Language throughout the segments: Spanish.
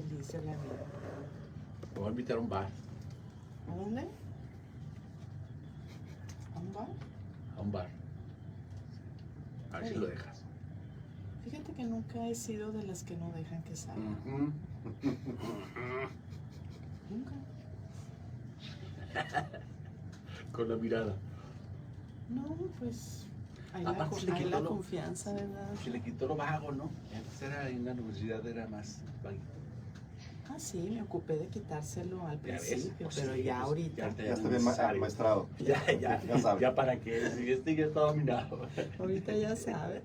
Feliz de la vida. Te voy a invitar a un bar. ¿A dónde? ¿A un bar? A un bar. A ver si lo dejas. Fíjate que nunca he sido de las que no dejan que salga. Nunca. Con la mirada. No, pues hay Aparte se le quitó la lo- confianza, ¿verdad? Se le quitó lo vago, ¿no? Antes era en la universidad, era más vago. Ah, sí, me ocupé de quitárselo al Ya ves, principio, pues pero sí, ya pues, ahorita. ya Ya está bien maestrado. Ya sabe. Ya para qué, si este ya está dominado. Ahorita ya sabe.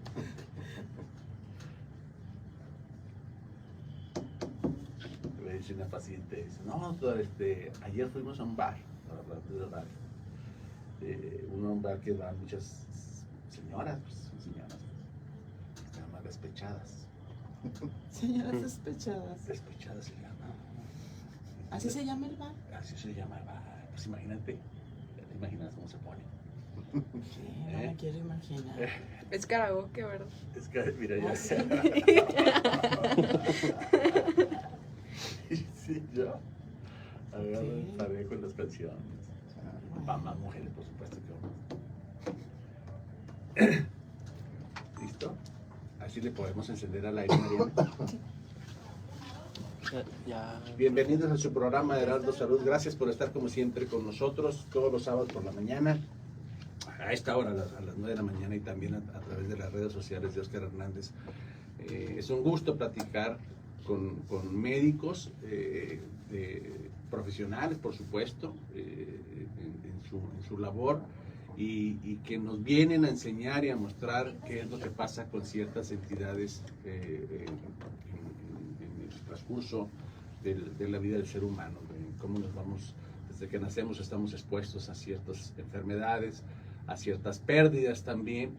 Me dice una paciente, dice, no, doctor, ayer fuimos a un bar, para hablar de bar. Un bar que van muchas señoras, pues son señoras, se llaman despechadas. Señoras despechadas. Despechadas se llama. ¿Así se llama el bar? Así se llama el bar. Pues imagínate, ya te imaginas cómo se pone. Sí, no me quiero imaginar. Es karaoke, ¿verdad? Es que, mira, ya. Ah, sí. Sí, yo. Agarro el Ok. parejo en las canciones. Bueno. Para más mujeres, por supuesto que vamos. ¿Listo? Así le podemos encender al aire, Mariana. Bienvenidos a su programa de Heraldo Salud. Gracias por estar como siempre con nosotros todos los sábados por la mañana. A esta hora, a las 9 de la mañana y también a través de las redes sociales de Óscar Hernández. Es un gusto platicar con médicos, profesionales, por supuesto, en su labor y que nos vienen a enseñar y a mostrar qué es lo que pasa con ciertas entidades en el transcurso de la vida del ser humano, de cómo nos vamos, desde que nacemos estamos expuestos a ciertas enfermedades, a ciertas pérdidas también,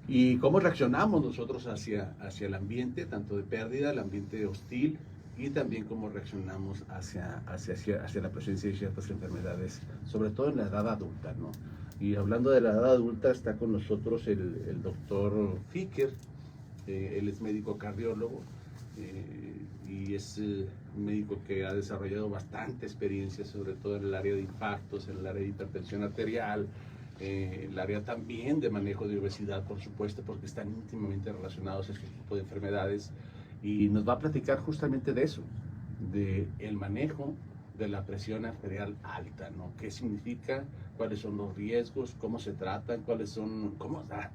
y cómo reaccionamos nosotros hacia el ambiente, tanto de pérdida, el ambiente hostil, y también cómo reaccionamos hacia la presencia de ciertas enfermedades, sobre todo en la edad adulta, ¿no? Y hablando de la edad adulta, está con nosotros el doctor Ficker, él es médico cardiólogo, y es un médico que ha desarrollado bastante experiencia, sobre todo en el área de infartos, en el área de hipertensión arterial, el área también de manejo de obesidad, por supuesto, porque están íntimamente relacionados a este tipo de enfermedades, y nos va a platicar justamente de eso, de el manejo de la presión arterial alta, ¿no? ¿Qué significa? ¿Cuáles son los riesgos? ¿Cómo se tratan?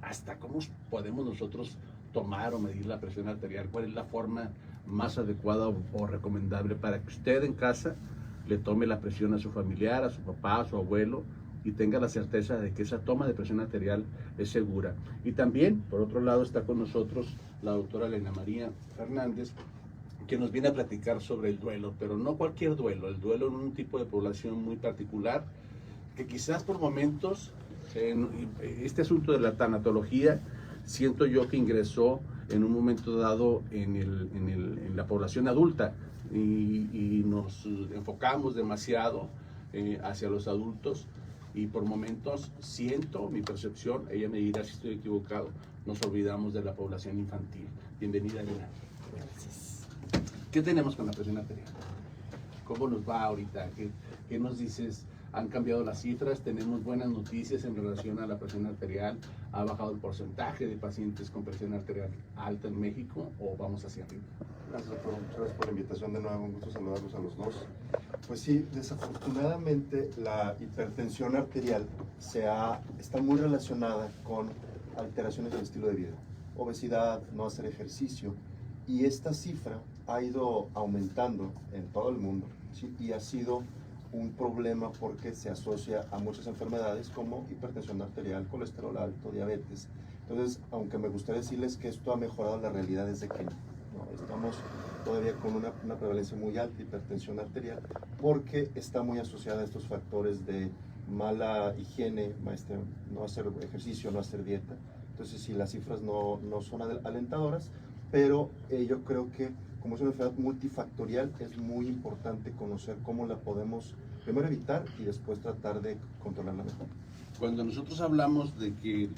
Hasta cómo podemos nosotros tomar o medir la presión arterial? ¿Cuál es la forma más adecuada o recomendable para que usted en casa le tome la presión a su familiar, a su papá, a su abuelo, y tenga la certeza de que esa toma de presión arterial es segura? Y también, por otro lado, está con nosotros la doctora Elena María Fernández, que nos viene a platicar sobre el duelo, pero no cualquier duelo, el duelo en un tipo de población muy particular, que quizás por momentos, este asunto de la tanatología, siento yo que ingresó en un momento dado en la población adulta, y nos enfocamos demasiado hacia los adultos, y por momentos siento, mi percepción, ella me dirá si estoy equivocado, nos olvidamos de la población infantil. Bienvenida, Elena. Gracias. ¿Qué tenemos con la presión arterial? ¿Cómo nos va ahorita? ¿Qué nos dices? ¿Han cambiado las cifras? ¿Tenemos buenas noticias en relación a la presión arterial? ¿Ha bajado el porcentaje de pacientes con presión arterial alta en México o vamos hacia arriba? Gracias, doctor. Muchas gracias por la invitación de nuevo. Un gusto saludarlos a los dos. Pues sí, desafortunadamente la hipertensión arterial está muy relacionada con alteraciones del estilo de vida. Obesidad, no hacer ejercicio. Y esta cifra ha ido aumentando en todo el mundo, ¿sí? Y ha sido un problema porque se asocia a muchas enfermedades como hipertensión arterial, colesterol alto, diabetes. Entonces, aunque me gustaría decirles que esto ha mejorado, la realidad es de que no. Estamos todavía con una prevalencia muy alta de hipertensión arterial porque está muy asociada a estos factores de mala higiene, no hacer ejercicio, no hacer dieta. Entonces, sí, las cifras no son alentadoras, pero yo creo que como es una enfermedad multifactorial, es muy importante conocer cómo la podemos primero evitar y después tratar de controlarla mejor. Cuando nosotros hablamos de que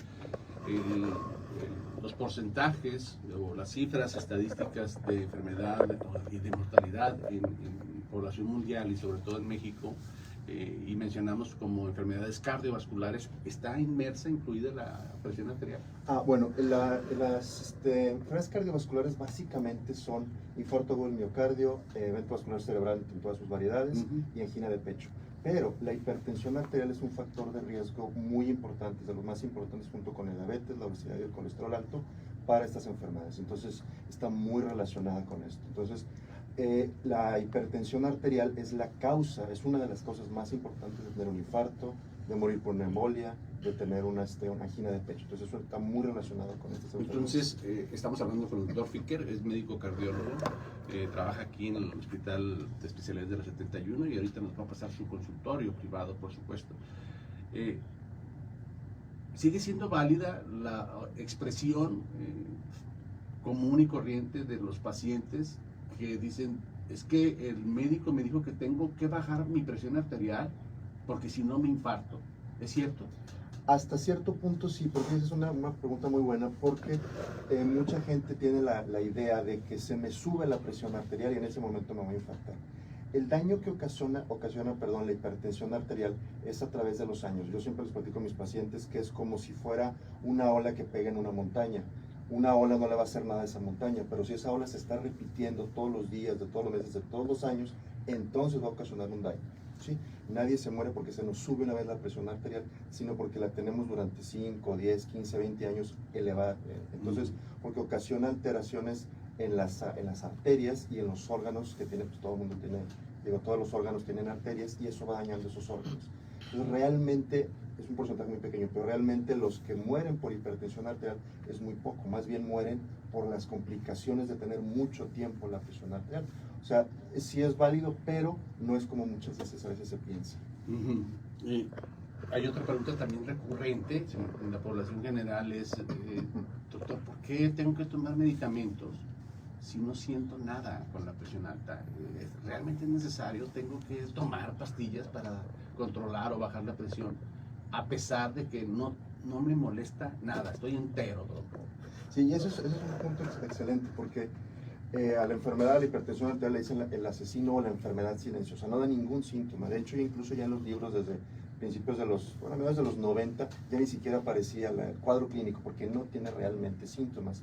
los porcentajes o las cifras estadísticas de enfermedad y de mortalidad en población mundial y sobre todo en México, y mencionamos como enfermedades cardiovasculares, ¿está incluida la presión arterial? Bueno, las enfermedades cardiovasculares básicamente son infarto agudo del miocardio, evento vascular cerebral en todas sus variedades y angina de pecho. Pero la hipertensión arterial es un factor de riesgo muy importante, de los más importantes junto con el diabetes, la obesidad y el colesterol alto para estas enfermedades. Entonces está muy relacionada con esto. Entonces la hipertensión arterial es una de las causas más importantes de tener un infarto, de morir por una embolia, de tener una angina de pecho. Entonces eso está muy relacionado con estas enfermedades. Entonces estamos hablando con el doctor Ficker, es médico cardiólogo, trabaja aquí en el Hospital de Especialidades de la 71 y ahorita nos va a pasar su consultorio privado, por supuesto. ¿Sigue siendo válida la expresión común y corriente de los pacientes que dicen, es que el médico me dijo que tengo que bajar mi presión arterial porque si no me infarto? ¿Es cierto? Hasta cierto punto sí, porque esa es una pregunta muy buena, porque mucha gente tiene la idea de que se me sube la presión arterial y en ese momento me voy a infartar. El daño que ocasiona la hipertensión arterial es a través de los años. Yo siempre les platico a mis pacientes que es como si fuera una ola que pega en una montaña. Una ola no le va a hacer nada a esa montaña, pero si esa ola se está repitiendo todos los días, de todos los meses, de todos los años, entonces va a ocasionar un daño. ¿Sí? Nadie se muere porque se nos sube una vez la presión arterial, sino porque la tenemos durante 5, 10, 15, 20 años elevada. Entonces, porque ocasiona alteraciones en las arterias y en los órganos que tiene, pues todo el mundo tiene, todos los órganos tienen arterias y eso va dañando esos órganos. Entonces, realmente es un porcentaje muy pequeño, pero realmente los que mueren por hipertensión arterial es muy poco, más bien mueren por las complicaciones de tener mucho tiempo la presión arterial. O sea, sí es válido, pero no es como muchas veces a veces se piensa. Hay otra pregunta también recurrente en la población general, es, doctor, ¿por qué tengo que tomar medicamentos si no siento nada con la presión alta? ¿Realmente es necesario? ¿Tengo que tomar pastillas para controlar o bajar la presión a pesar de que no me molesta nada? Estoy entero, doctor. Sí, y eso es un punto excelente, porque a la enfermedad de la hipertensión arterial le dicen el asesino o la enfermedad silenciosa, no da ningún síntoma. De hecho, incluso ya en los libros desde principios de mediados de los 90, ya ni siquiera aparecía el cuadro clínico, porque no tiene realmente síntomas.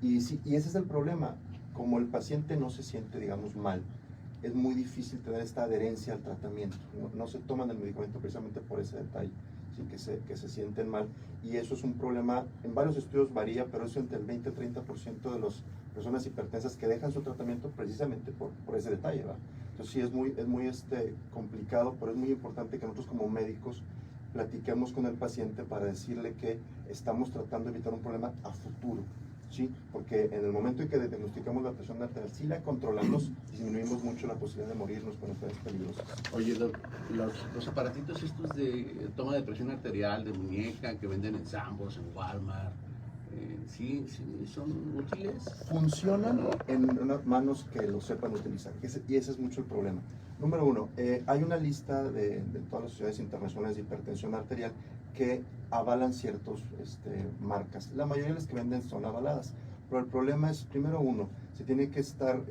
Y ese es el problema, como el paciente no se siente, digamos, mal, es muy difícil tener esta adherencia al tratamiento. No se toman el medicamento precisamente por ese detalle, ¿sí? que se sienten mal. Y eso es un problema, en varios estudios varía, pero es entre el 20 y 30% de las personas hipertensas que dejan su tratamiento precisamente por ese detalle, ¿verdad? Entonces sí, es muy complicado, pero es muy importante que nosotros como médicos platiquemos con el paciente para decirle que estamos tratando de evitar un problema a futuro. ¿Sí? Porque en el momento en que diagnosticamos la presión arterial, si la controlamos, disminuimos mucho la posibilidad de morirnos con enfermedades peligrosas. Oye, los aparatitos estos de toma de presión arterial, de muñeca, que venden en Sambors, en Walmart, ¿sí son útiles? Funcionan en unas manos que lo sepan utilizar, y ese es mucho el problema. Número uno, hay una lista de todas las sociedades internacionales de hipertensión arterial que avalan ciertas marcas. La mayoría de las que venden son avaladas, pero el problema es, primero uno, se tiene que estar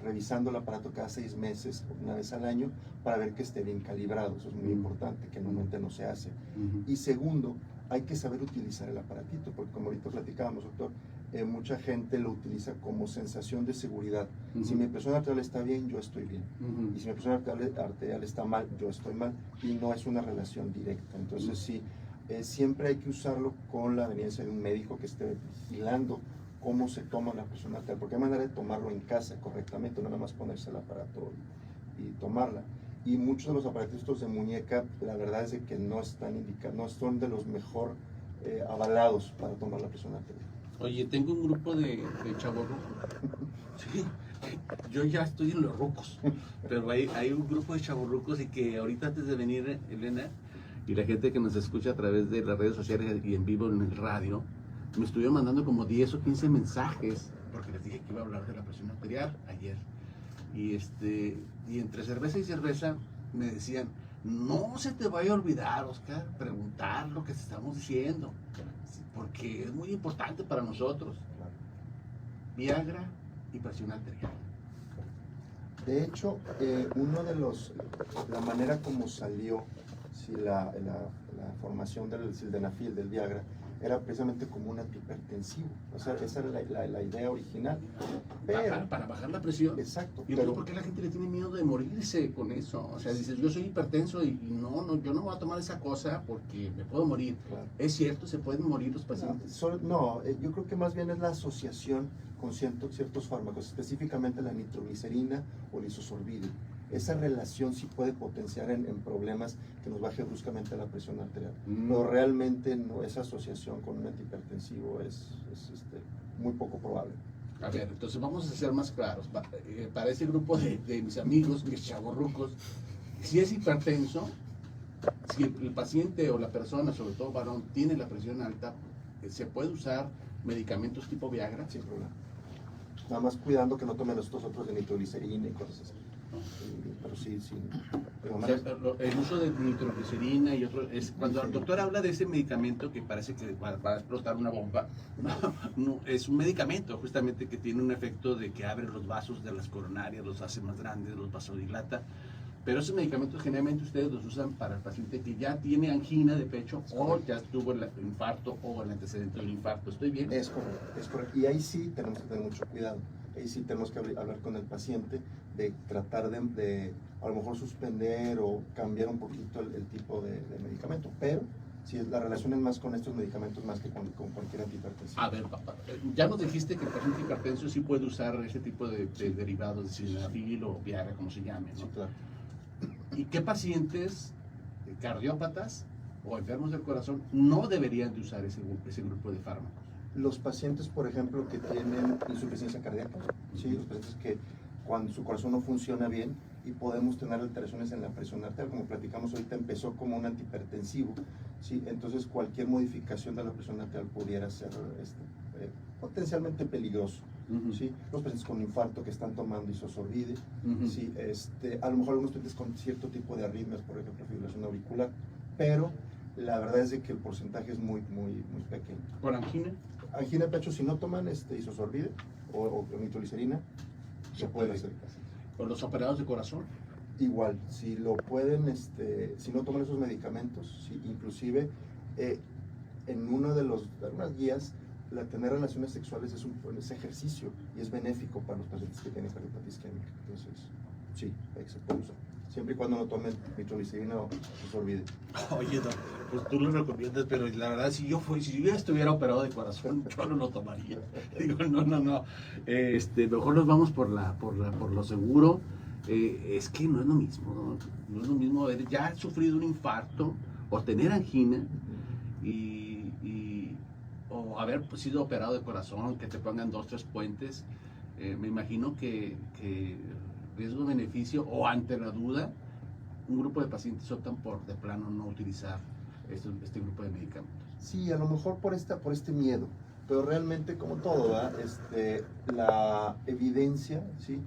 revisando el aparato cada 6 meses, una vez al año, para ver que esté bien calibrado. Eso es muy importante, que normalmente no se hace. Y segundo, hay que saber utilizar el aparatito, porque como ahorita platicábamos, doctor, mucha gente lo utiliza como sensación de seguridad. Si mi presión arterial está bien, yo estoy bien. Y si mi presión arterial está mal, yo estoy mal. Y no es una relación directa. Entonces sí, siempre hay que usarlo con la aveniencia de un médico que esté vigilando cómo se toma la presión arterial, porque hay manera de tomarlo en casa correctamente, no nada más ponerse el aparato y tomarla. Y muchos de los aparatos de muñeca, la verdad es de que no están indicados, no son de los mejor avalados para tomar la presión arterial. Oye, tengo un grupo de chavorrucos. Sí, yo ya estoy en los rucos, pero hay un grupo de chavorrucos y que ahorita antes de venir, Elena, y la gente que nos escucha a través de las redes sociales y en vivo en el radio, me estuvieron mandando como 10 o 15 mensajes, porque les dije que iba a hablar de la presión arterial ayer. Y entre cerveza y cerveza me decían, no se te vaya a olvidar, Oscar, preguntar lo que te estamos diciendo. porque es muy importante para nosotros. Claro. Viagra y presión arterial. De hecho, la manera como salió la formación del sildenafil, del Viagra, era precisamente como un antihipertensivo. O sea, esa era la idea original. Pero, Para bajar la presión. exacto. Y Pero, ¿por qué la gente le tiene miedo de morirse con eso? O sea, dices, yo soy hipertenso y no, yo no voy a tomar esa cosa porque me puedo morir. claro. ¿Es cierto? ¿Se pueden morir los pacientes? Yo creo que más bien es la asociación con ciertos fármacos, específicamente la nitroglicerina o el isosorbide. Esa relación sí puede potenciar en problemas que nos baje bruscamente la presión arterial. Pero realmente no, esa asociación con un antihipertensivo es muy poco probable. A ver, entonces vamos a ser más claros. Para ese grupo de mis amigos, mis chavorrucos, si es hipertenso, si el paciente o la persona, sobre todo varón, tiene la presión alta, ¿se puede usar medicamentos tipo Viagra? Sin problema. Nada más cuidando que no tomen estos otros de nitroglicerina y cosas así. Pero sí. Pero O sea, el uso de nitroglicerina y otros, cuando el doctor habla de ese medicamento que parece que va a explotar una bomba, no, es un medicamento justamente que tiene un efecto de que abre los vasos de las coronarias, los hace más grandes, los vasodilata. Pero esos medicamentos generalmente ustedes los usan para el paciente que ya tiene angina de pecho o ya tuvo el infarto o el antecedente del infarto. ¿Estoy bien? Es correcto. Y ahí sí tenemos que tener mucho cuidado. Ahí sí tenemos que hablar con el paciente de tratar de a lo mejor suspender o cambiar un poquito el tipo de medicamento. Pero sí, la relación es más con estos medicamentos más que con cualquier antihipertensivo. A ver, ya nos dijiste que el paciente hipertenso sí puede usar ese tipo de derivados de sildenafil o Viagra, como se llame, ¿no? Sí, claro. ¿Y qué pacientes cardiópatas o enfermos del corazón no deberían de usar ese grupo de fármacos? Los pacientes, por ejemplo, que tienen insuficiencia cardíaca, ¿sí? Los pacientes que cuando su corazón no funciona bien y podemos tener alteraciones en la presión arterial, como platicamos ahorita, empezó como un antihipertensivo, ¿sí? Entonces cualquier modificación de la presión arterial pudiera ser potencialmente peligroso. ¿Sí? Los pacientes con infarto que están tomando isosorbide, ¿sí? A lo mejor algunos pacientes con cierto tipo de arritmias, por ejemplo, fibrilación auricular, pero la verdad es de que el porcentaje es muy pequeño. ¿Por angina? Angina de pecho, si no toman isosorbide o nitroglicerina, se puede hacer. ¿Con los operados de corazón? Igual, si lo pueden, si no toman esos medicamentos, ¿sí? Inclusive en algunas guías, tener relaciones sexuales es ejercicio y es benéfico para los pacientes que tienen cardiopatía isquémica. Entonces, sí, se puede usar. Siempre y cuando no tomen nitroglicerina o isosorbide. Oye, pues tú lo recomiendas, pero la verdad, si yo estuviera operado de corazón, yo no lo tomaría. Digo, no. Mejor nos vamos por lo seguro. Es que no es lo mismo, no es lo mismo haber ya sufrido un infarto o tener angina o haber sido operado de corazón, que te pongan 2, 3 puentes. Me imagino que riesgo-beneficio o ante la duda, un grupo de pacientes optan por de plano no utilizar este grupo de medicamentos. Sí, a lo mejor por este miedo, pero realmente como todo, ¿verdad? La evidencia, ¿sí?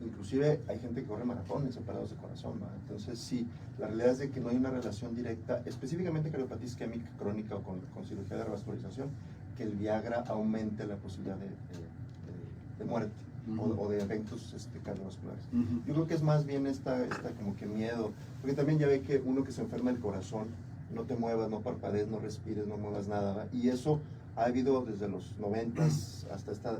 Inclusive hay gente que corre maratones operados de corazón, ¿verdad? Entonces sí, la realidad es de que no hay una relación directa, específicamente cardiopatía isquémica crónica o con cirugía de revascularización, que el Viagra aumente la posibilidad de muerte. O de eventos cardiovasculares. Yo creo que es más bien esta como que miedo, porque también ya ve que uno que se enferma el corazón, no te muevas, no parpadees, no respires, no muevas nada, ¿verdad? Y eso ha habido desde los 90s hasta esta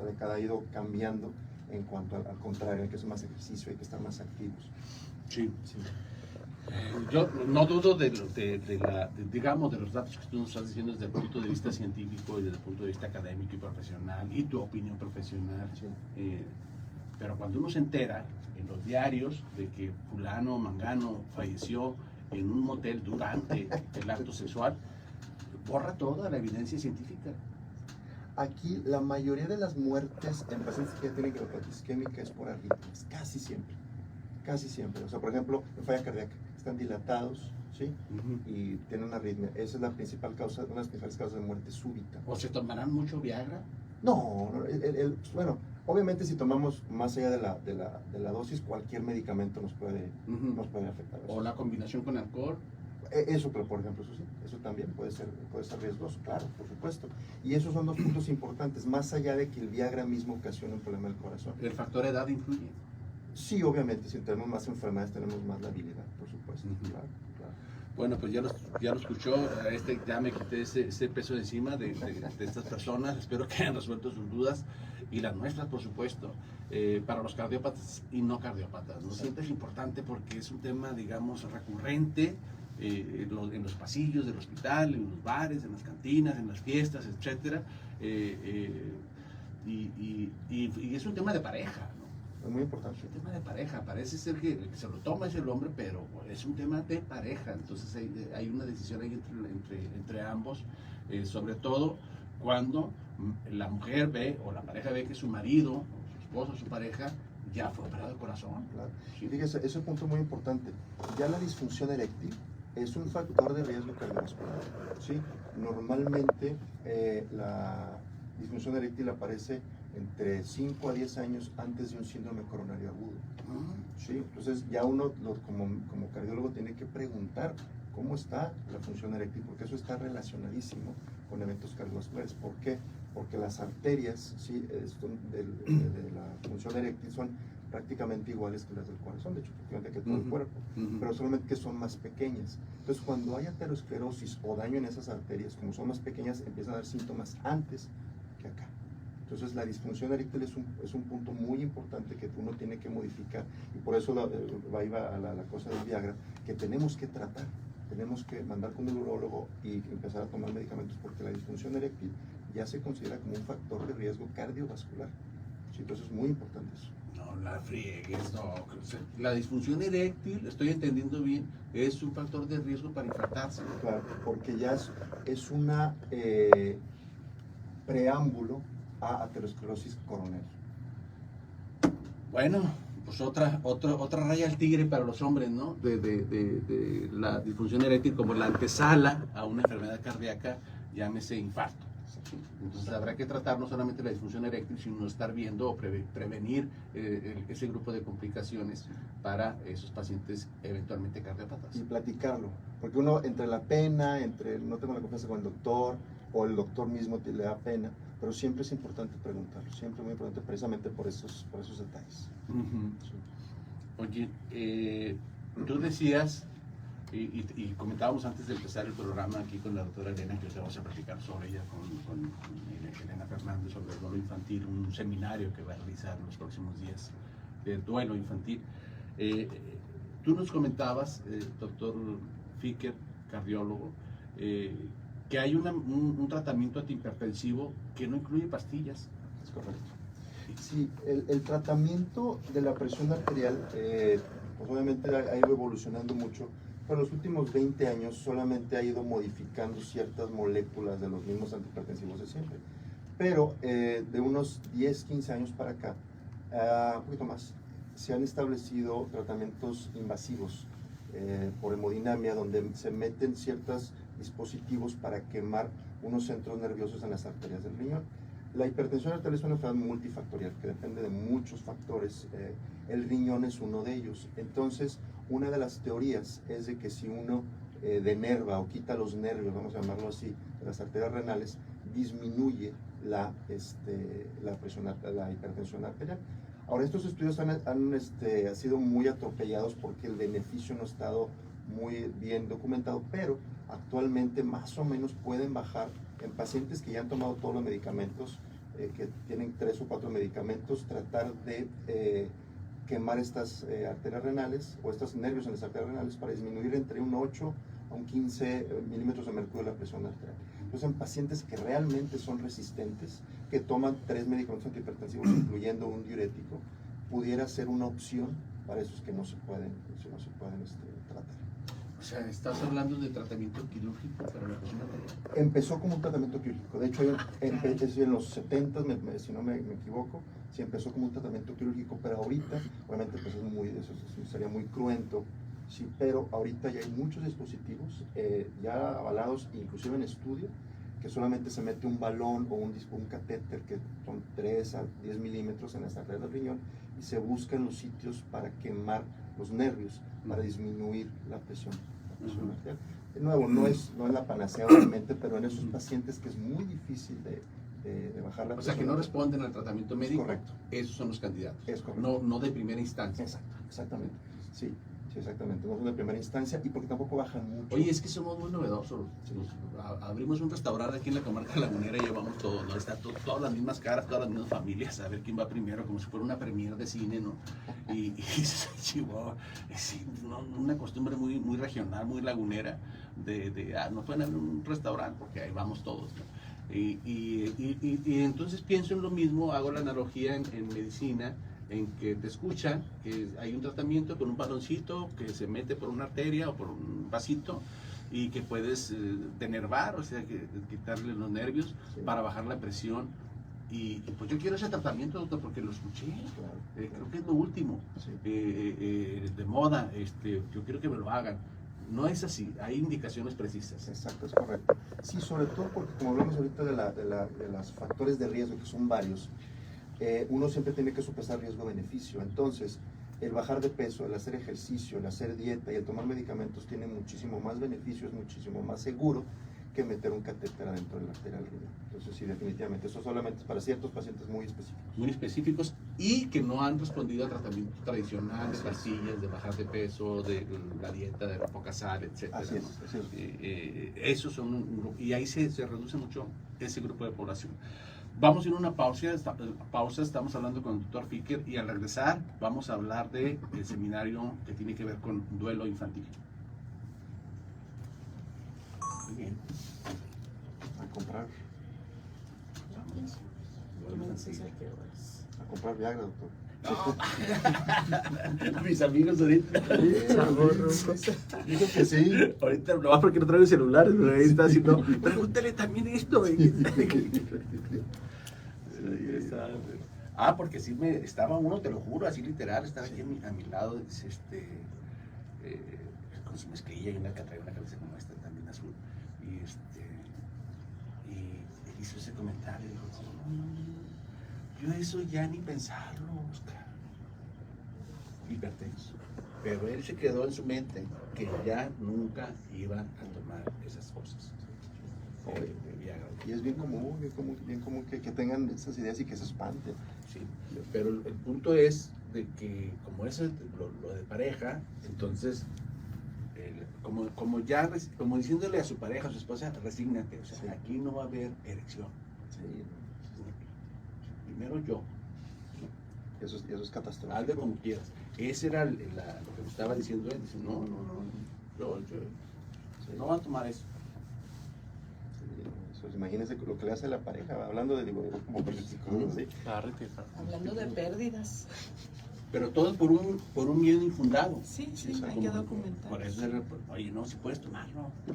década, ha ido cambiando en cuanto al contrario, hay que hacer más ejercicio, hay que estar más activos. Sí. Yo no dudo de los datos que tú nos estás diciendo desde el punto de vista científico y desde el punto de vista académico y profesional y tu opinión profesional. Sí. Pero cuando uno se entera en los diarios de que fulano o mangano falleció en un motel durante el acto sexual, borra toda la evidencia científica. Aquí la mayoría de las muertes en pacientes que tienen cardiopatía isquémica es por arritmias, casi siempre. O sea, por ejemplo, en falla cardíaca, están dilatados, ¿sí? Y tienen una arritmia. Esa es la principal causa, una de las principales causas de muerte súbita. ¿O se tomarán mucho Viagra? No, bueno, obviamente si tomamos más allá de la dosis, cualquier medicamento nos puede afectar. ¿O la combinación con alcohol? Eso, pero por ejemplo, eso sí, eso también puede ser riesgoso, claro, por supuesto. Y esos son dos puntos importantes, más allá de que el Viagra mismo ocasiona un problema del corazón. ¿El factor edad influye? Sí, obviamente, si tenemos más enfermedades, tenemos más labilidad, por supuesto, claro. Bueno, pues ya lo escuchó, ya me quité ese peso de encima de estas personas, espero que hayan resuelto sus dudas y las nuestras, por supuesto, para los cardiópatas y no cardiópatas, ¿no? Siempre es importante porque es un tema, digamos, recurrente en los pasillos del hospital, en los bares, en las cantinas, en las fiestas, etcétera, y es un tema de pareja, ¿no? Es muy importante. Es un tema de pareja, parece ser que el que se lo toma es el hombre, pero es un tema de pareja, entonces hay una decisión ahí entre ambos, sobre todo cuando la mujer ve o la pareja ve que su marido, o su esposo, su pareja, ya fue operado de corazón. Claro. Sí. Fíjese, ese es un punto muy importante. Ya la disfunción eréctil es un factor de riesgo cardiovascular. ¿Sí? Normalmente la disfunción eréctil aparece entre 5 a 10 años antes de un síndrome coronario agudo. ¿Sí? Entonces ya uno como cardiólogo tiene que preguntar cómo está la función eréctil, porque eso está relacionadísimo con eventos cardiovasculares. ¿Por qué? Porque las arterias, ¿sí?, de la función eréctil son prácticamente iguales que las del corazón, de hecho prácticamente que todo el cuerpo, pero solamente que son más pequeñas. Entonces cuando hay aterosclerosis o daño en esas arterias, como son más pequeñas, empiezan a dar síntomas antes que acá. Entonces la disfunción eréctil es un punto muy importante que uno tiene que modificar, y por eso va a la cosa del Viagra, que tenemos que tratar, tenemos que mandar con un urólogo y empezar a tomar medicamentos, porque la disfunción eréctil ya se considera como un factor de riesgo cardiovascular. Sí, entonces es muy importante eso. No la friegues, no. La disfunción eréctil, estoy entendiendo bien, es un factor de riesgo para infartarse. Claro, porque ya es una preámbulo a aterosclerosis coronaria. Bueno, pues otra raya al tigre para los hombres, ¿no? De la disfunción eréctil como la antesala a una enfermedad cardíaca, llámese infarto. Entonces habrá que tratar no solamente la disfunción eréctil, sino estar viendo o prevenir ese grupo de complicaciones para esos pacientes eventualmente cardiópatas. Y platicarlo, porque uno entre la pena, entre no tengo la confianza con el doctor, o el doctor mismo le da pena, pero siempre es importante preguntarlo, siempre muy importante, precisamente por esos detalles. Sí. Oye, tú decías, y comentábamos antes de empezar el programa aquí con la doctora Elena, que hoy vamos a platicar sobre ella con Elena Fernández, sobre el duelo infantil, un seminario que va a realizar en los próximos días de duelo infantil. Tú nos comentabas, doctor Ficker, cardiólogo, que hay un tratamiento antihipertensivo que no incluye pastillas. Es correcto. Sí, el tratamiento de la presión arterial, pues obviamente ha ido evolucionando mucho, pero en los últimos 20 años solamente ha ido modificando ciertas moléculas de los mismos antihipertensivos de siempre. Pero de unos 10, 15 años para acá, un poquito más, se han establecido tratamientos invasivos por hemodinamia, donde se meten ciertos dispositivos para quemar unos centros nerviosos en las arterias del riñón. La hipertensión arterial es una enfermedad multifactorial que depende de muchos factores. El riñón es uno de ellos. Entonces, una de las teorías es de que si uno denerva o quita los nervios, vamos a llamarlo así, de las arterias renales, disminuye la hipertensión arterial. Ahora, estos estudios han sido muy atropellados porque el beneficio no ha estado muy bien documentado, pero actualmente más o menos pueden bajar en pacientes que ya han tomado todos los medicamentos, que tienen 3 o 4 medicamentos, tratar de quemar estas arterias renales o estos nervios en las arterias renales para disminuir entre un 8 a un 15 milímetros de mercurio la presión arterial. Entonces, en pacientes que realmente son resistentes, que toman 3 medicamentos antihipertensivos, incluyendo un diurético, pudiera ser una opción para esos que no se pueden tratar. O sea, estás hablando de tratamiento quirúrgico para la presión arterial. Empezó como un tratamiento quirúrgico. De hecho, en los 70, si no me equivoco, sí empezó como un tratamiento quirúrgico, pero ahorita, obviamente, pues eso sería muy cruento, sí, pero ahorita ya hay muchos dispositivos ya avalados, inclusive en estudio, que solamente se mete un balón o un catéter que son 3 a 10 milímetros en las arterias del riñón y se buscan los sitios para quemar los nervios, para disminuir la presión arterial. De nuevo, no es la panacea obviamente, pero en esos pacientes que es muy difícil de bajar la O presión. sea, que no responden al tratamiento médico. Correcto. Esos son los candidatos. Es correcto. No de primera instancia. Exactamente. Sí, exactamente. No son de primera instancia y porque tampoco bajan mucho. Oye, es que somos muy novedosos. Abrimos un restaurante aquí en la comarca lagunera y llevamos todo, ¿no? Está todas las mismas caras, todas las mismas familias, a ver quién va primero, como si fuera una premier de cine, ¿no? Y Chihuahua, sí, una costumbre muy regional, muy lagunera, no pueden abrir un restaurante porque ahí vamos todos, ¿no? Y entonces pienso en lo mismo, hago la analogía en medicina, en que te escuchan, que hay un tratamiento con un baloncito que se mete por una arteria o por un vasito y que puedes denervar, o sea, quitarle los nervios para bajar la presión. Y pues yo quiero ese tratamiento, doctor, porque lo escuché. Claro. Creo que es lo último Sí. de moda. Yo quiero que me lo hagan. No es así, hay indicaciones precisas. Exacto, es correcto. Sí, sobre todo porque como hablamos ahorita de los factores de riesgo, que son varios, uno siempre tiene que sopesar riesgo-beneficio. Entonces, el bajar de peso, el hacer ejercicio, el hacer dieta y el tomar medicamentos tiene muchísimo más beneficios, muchísimo más seguro que meter un catéter adentro de la arteria renal. Entonces, sí, definitivamente, eso solamente es para ciertos pacientes muy específicos. Muy específicos y que no han respondido al tratamiento tradicional de pastillas, de bajar de peso, de la dieta de la poca sal, etc. Así es, así es. Esos son un grupo, y ahí se reduce mucho ese grupo de población. Vamos a ir a una pausa, estamos hablando con el doctor Ficker y al regresar vamos a hablar del seminario que tiene que ver con duelo infantil. Muy bien. A comprar Viagra, doctor. Mis amigos ahorita. Dijo que sí. Ahorita no va porque no traigo celulares, pero ahí está haciendo. Pregúntale también esto. Porque sí estaba uno, te lo juro, así literal, estaba aquí a mi lado, con su mezclilla y una que trae una cabeza como esta también azul. Y hizo ese comentario, dijo, no, yo eso ya ni pensarlo, Oscar. Hipertenso. Pero él se quedó en su mente que ya nunca iba a tomar esas cosas. Y es bien común que tengan esas ideas y que se espanten. Sí, pero el punto es de que como eso es lo de pareja, entonces como diciéndole a su pareja, a su esposa, resígnate, o sea, Sí. aquí no va a haber erección. Sí, Primero yo, eso es catastrófico. hazle como quieras. Ese era lo que me estaba diciendo él. Dice, no, yo Sí. no va a tomar eso. Sí, eso, imagínense lo que le hace a la pareja, hablando de como políticos, ¿sí? Hablando de pérdidas. Pero todo por un miedo infundado. Sí, Sí, hay que documentar. Por eso, oye, no, si puedes tomarlo. Sí.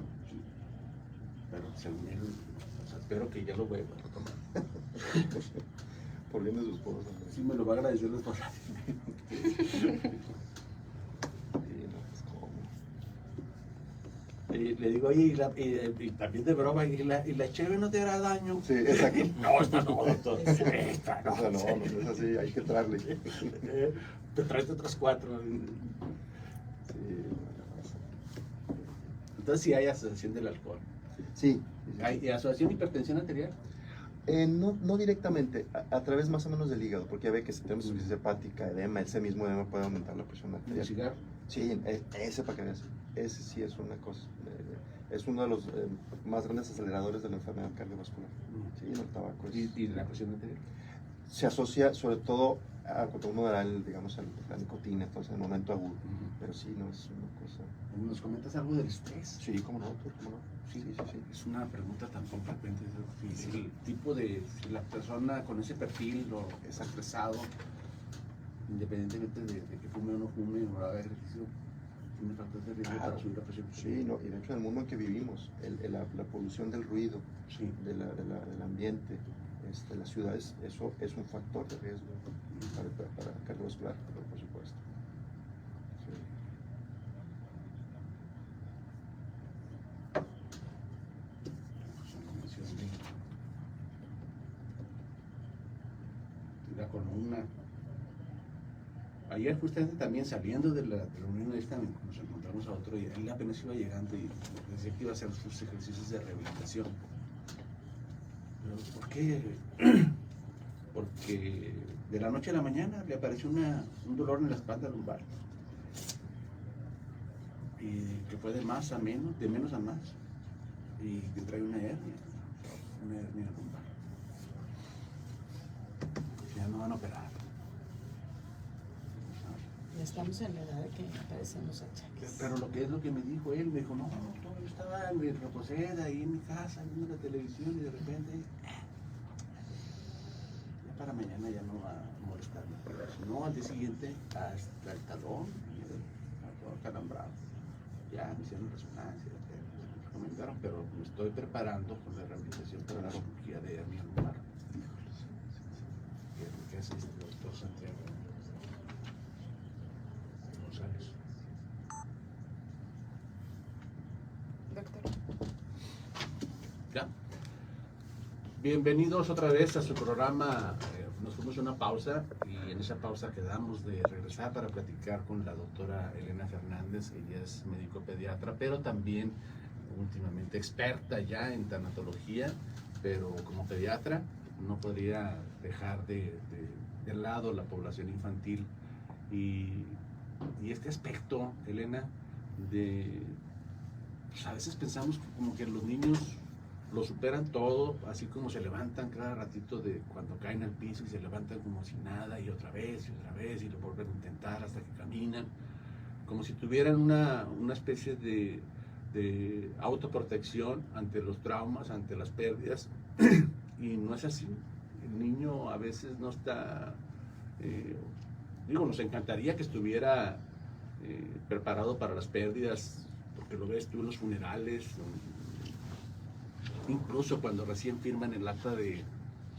Pero según él, o sea, espero que ya lo vuelva a tomar. Por bien de su esposa. hombre. Sí, me lo va a agradecer después. Sí, no, pues, ¿cómo? Le digo, oye, y también de broma, y la cheve no te hará daño. Sí, exacto. No, esta no, doctor. Esta no. Esa no es así, hay que entrarle. Sí, Te traes otras 4. Entonces sí hay asociación del alcohol. sí. ¿Hay asociación hipertensión arterial? No directamente, a través más o menos del hígado, porque ya ve que si tenemos insuficiencia hepática, edema, ese mismo edema puede aumentar la presión ¿El arterial. cigarro? Sí, ese para que veas, ese sí es una cosa, es uno de los más grandes aceleradores de la enfermedad cardiovascular. Sí, el tabaco ¿Y la presión arterial? se asocia sobre todo a cuando uno da digamos, la nicotina, entonces en el momento agudo, pero sí, no es una cosa. ¿Nos comentas algo del estrés? Sí, cómo no, doctor, cómo no. Sí. Es una pregunta tan frecuente. Si el tipo de, si la persona con ese perfil o es estresado, independientemente de que fume o no fume o haga ejercicio, tiene factores de riesgo para subir la presión. Sí, no, y de hecho en el mundo en que vivimos, la polución del ruido, Sí. del ambiente, la ciudad, eso es un factor de riesgo para cardiovascular, por supuesto. Sí. La columna. ayer justamente también saliendo de la reunión esta, nos encontramos a otro y él apenas iba llegando y decía que iba a hacer sus ejercicios de rehabilitación. Pero, ¿por qué? Porque de la noche a la mañana le apareció un dolor en la espalda lumbar. Y que fue de más a menos, de menos a más. Y que trae una hernia lumbar. Ya no van a operar. Ya estamos en la edad de que aparecen los achaques. Pero lo que me dijo él, me dijo, no, yo estaba en mi reposera ahí en mi casa viendo la televisión y de repente, ya para mañana ya no va a molestarme. Pero si no, al día siguiente, hasta el talón, todo calambrado. Ya me hicieron resonancia, me recomendaron, pero me estoy preparando con la rehabilitación para la cirugía de hernia lumbar. Que es lo que hace este doctor Santiago González. Doctor. ¿Ya? Bienvenidos otra vez a su programa. Nos fuimos a una pausa y en esa pausa quedamos de regresar para platicar con la doctora Elena Fernández. Ella es médico pediatra, pero también últimamente experta ya en tanatología, pero como pediatra no podría dejar de lado la población infantil y este aspecto, Elena, pues a veces pensamos como que los niños lo superan todo, así como se levantan cada ratito de cuando caen al piso y se levantan como si nada y otra vez y lo vuelven a intentar hasta que caminan, como si tuvieran una especie de autoprotección ante los traumas, ante las pérdidas, y no es así. El niño a veces no está, nos encantaría que estuviera preparado para las pérdidas, porque lo ves tú en los funerales, incluso cuando recién firman el acta de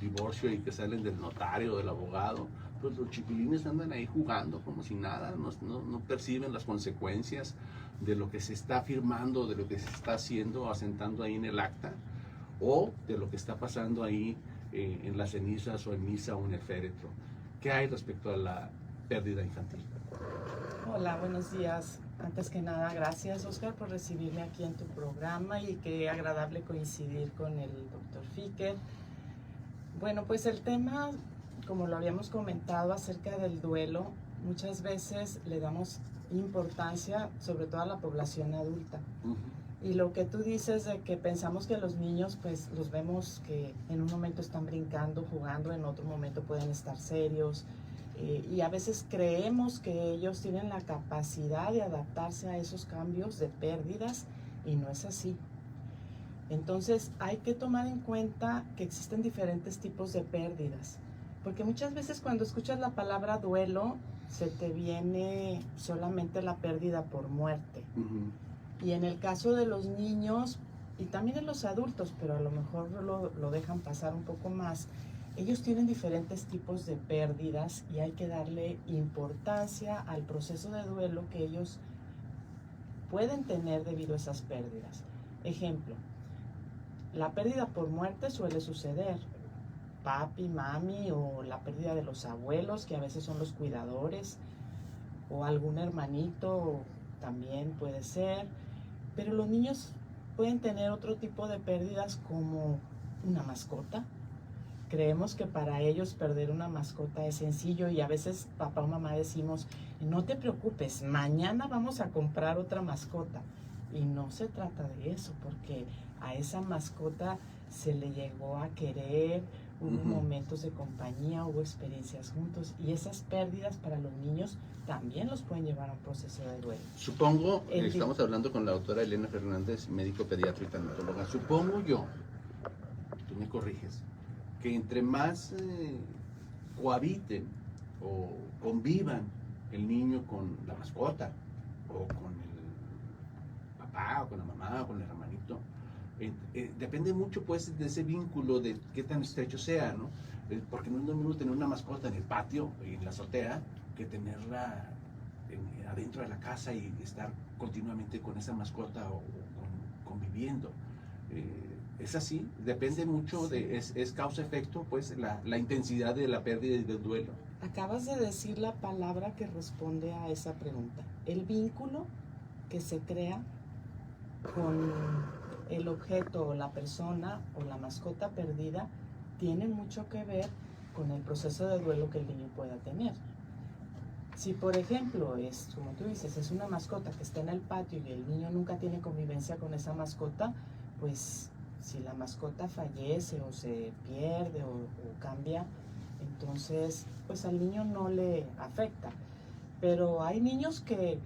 divorcio y que salen del notario, del abogado, pues los chiquilines andan ahí jugando como si nada, no perciben las consecuencias de lo que se está firmando, de lo que se está haciendo, asentando ahí en el acta, o de lo que está pasando ahí en las cenizas o en misa o en el féretro. ¿Qué hay respecto a la pérdida infantil? Hola, buenos días. Antes que nada, gracias, Oscar, por recibirme aquí en tu programa y qué agradable coincidir con el doctor Ficker. Bueno, pues el tema, como lo habíamos comentado acerca del duelo, muchas veces le damos importancia, sobre todo a la población adulta. Y lo que tú dices de que pensamos que los niños, pues los vemos que en un momento están brincando, jugando, en otro momento pueden estar serios. Y a veces creemos que ellos tienen la capacidad de adaptarse a esos cambios de pérdidas y no es así. Entonces hay que tomar en cuenta que existen diferentes tipos de pérdidas, porque muchas veces cuando escuchas la palabra duelo se te viene solamente la pérdida por muerte. Y en el caso de los niños y también de los adultos, pero a lo mejor lo dejan pasar un poco más, ellos tienen diferentes tipos de pérdidas y hay que darle importancia al proceso de duelo que ellos pueden tener debido a esas pérdidas. Ejemplo, la pérdida por muerte suele suceder. Papi, mami, o la pérdida de los abuelos, que a veces son los cuidadores, o algún hermanito también puede ser. Pero los niños pueden tener otro tipo de pérdidas como una mascota. Creemos que para ellos perder una mascota es sencillo y a veces papá o mamá decimos, no te preocupes, mañana vamos a comprar otra mascota. Y no se trata de eso, porque a esa mascota se le llegó a querer, hubo momentos de compañía, hubo experiencias juntos y esas pérdidas para los niños también los pueden llevar a un proceso de duelo. Supongo, estamos hablando con la doctora Elena Fernández, médico pediatra y tanatóloga, supongo yo, tú me corriges, que entre más cohabiten o convivan el niño con la mascota o con el papá o con la mamá o con el hermanito, depende mucho pues de ese vínculo, de qué tan estrecho sea, ¿no? Porque no es lo mismo tener una mascota en el patio y en la azotea que tenerla adentro de la casa y estar continuamente con esa mascota o conviviendo. Es así, depende mucho es causa-efecto, pues la intensidad de la pérdida y del duelo. Acabas de decir la palabra que responde a esa pregunta. El vínculo que se crea con el objeto o la persona o la mascota perdida tiene mucho que ver con el proceso de duelo que el niño pueda tener. Si, por ejemplo, como tú dices, es una mascota que está en el patio y el niño nunca tiene convivencia con esa mascota, pues si la mascota fallece o se pierde o cambia, entonces pues al niño no le afecta. Pero hay niños que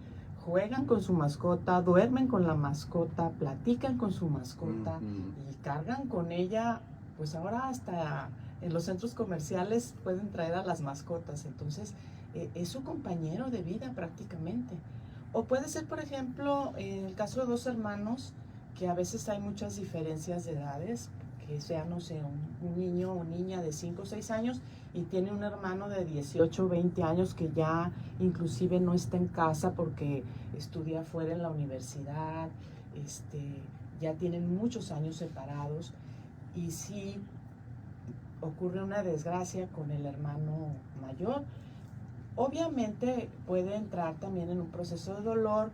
juegan con su mascota, duermen con la mascota, platican con su mascota y cargan con ella, pues ahora hasta en los centros comerciales pueden traer a las mascotas, entonces es su compañero de vida prácticamente. O puede ser, por ejemplo, en el caso de dos hermanos, que a veces hay muchas diferencias de edades, que sea, no sé, un niño o niña de 5 o 6 años y tiene un hermano de 18 o 20 años que ya inclusive no está en casa porque estudia fuera en la universidad, ya tienen muchos años separados, y si ocurre una desgracia con el hermano mayor, obviamente puede entrar también en un proceso de dolor,